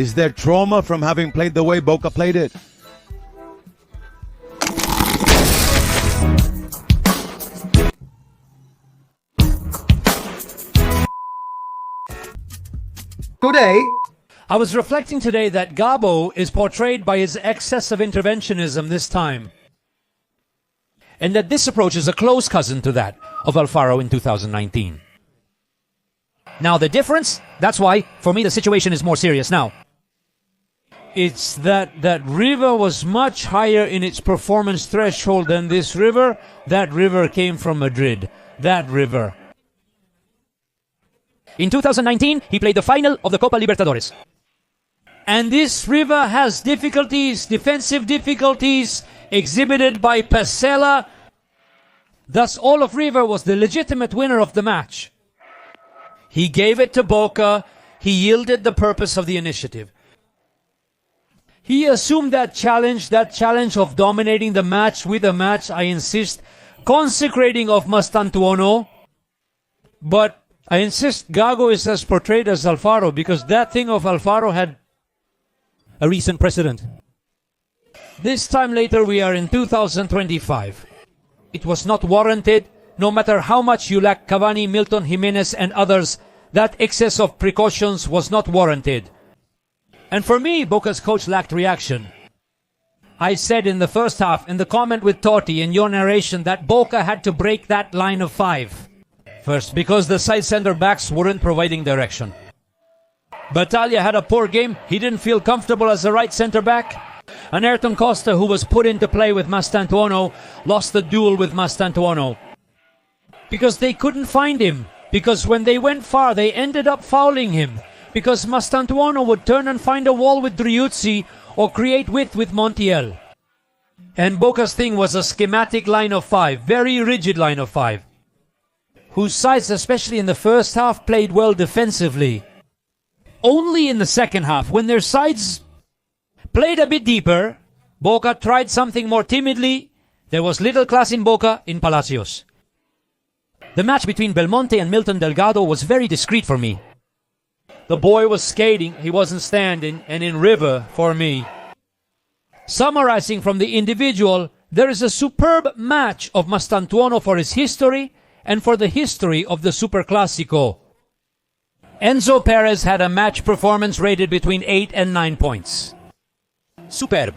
Is there trauma from having played the way Boca played it? Today, I was reflecting today that Gago is portrayed by his excess of interventionism this time. And that this approach is a close cousin to that of Alfaro in 2019. Now the difference, that's why, for me, the situation is more serious now. It's that River was much higher in its performance threshold than this River. That River came from Madrid. That River. In 2019, he played the final of the Copa Libertadores. And this River has difficulties, defensive difficulties, exhibited by Pesela. Thus, all of River was the legitimate winner of the match. He gave it to Boca. He yielded the purpose of the initiative. He assumed that challenge of dominating the match with a match, I insist, consecrating of Mastantuono. But I insist Gago is as portrayed as Alfaro, because that thing of Alfaro had a recent precedent. This time later, we are in 2025. It was not warranted. No matter how much you lack Cavani, Milton, Jimenez, and others, that excess of precautions was not warranted. And for me, Boca's coach lacked reaction. I said in the first half, in the comment with Totti, in your narration, that Boca had to break that line of 5. First, because the side center-backs weren't providing direction. Battaglia had a poor game. He didn't feel comfortable as a right center-back. And Ayrton Costa, who was put into play with Mastantuono, lost the duel with Mastantuono. Because they couldn't find him. Because when they went far, they ended up fouling him. Because Mastantuono would turn and find a wall with Driuzzi or create width with Montiel. And Boca's thing was a schematic line of 5, very rigid line of 5, whose sides, especially in the first half, played well defensively. Only in the second half, when their sides played a bit deeper, Boca tried something more timidly. There was little class in Boca in Palacios. The match between Belmonte and Milton Delgado was very discreet for me. The boy was skating, he wasn't standing, and in River for me. Summarizing from the individual, there is a superb match of Mastantuono for his history and for the history of the Superclásico. Enzo Perez had a match performance rated between 8 and 9 points. Superb.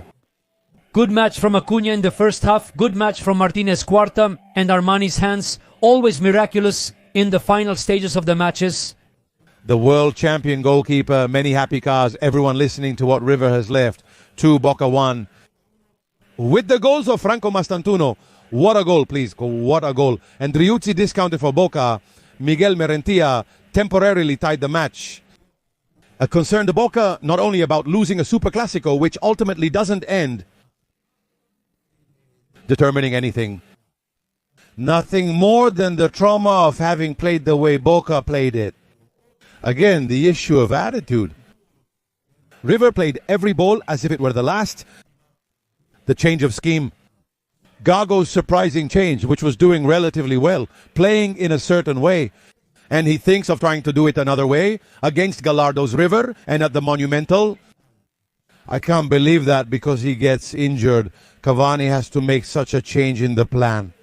Good match from Acuna in the first half, good match from Martinez Cuarta and Armani's hands, always miraculous in the final stages of the matches. The world champion goalkeeper, many happy cars, everyone listening to what River has left. 2, Boca 1. With the goals of Franco Mastantuono, what a goal, please, what a goal. And Driuzzi discounted for Boca. Miguel Merentia temporarily tied the match. A concern to Boca, not only about losing a Superclásico, which ultimately doesn't end determining anything. Nothing more than the trauma of having played the way Boca played it. Again, the issue of attitude. River played every ball as if it were the last. The change of scheme. Gago's surprising change, which was doing relatively well, playing in a certain way. And he thinks of trying to do it another way against Gallardo's River and at the Monumental. I can't believe that because he gets injured. Cavani has to make such a change in the plan.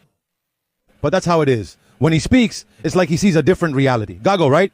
But that's how it is. When he speaks, it's like he sees a different reality. Gago, right?